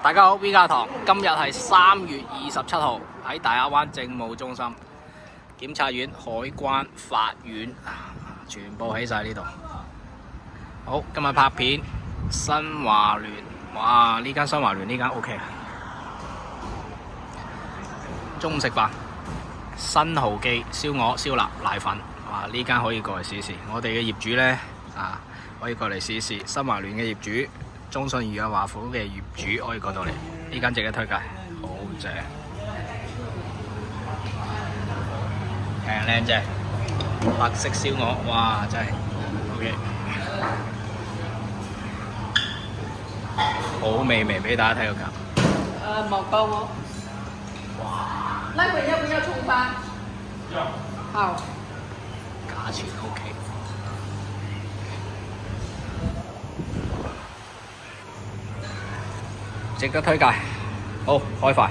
大家好，V 家堂，今日係3月27號喺大亞灣政務中心、檢察院、海關、法院，全部喺晒呢度。好，今日拍片，新華聯，哇！呢間新華聯呢間 OK 啊。中午食飯，新豪記燒鵝、燒臘、瀨粉，哇！呢間可以過嚟試試。我哋嘅業主呢，可以過嚟試試。新華聯嘅業主。中信裕亞華府嘅業主可以過到嚟，呢間值得推介，好正，靚正，白色燒鵝，哇真係 OK， 好美味，俾大家睇個價。毛膏哦。哇！那個要不要蔥花？要。好。價錢 OK。值得推介，好開飯。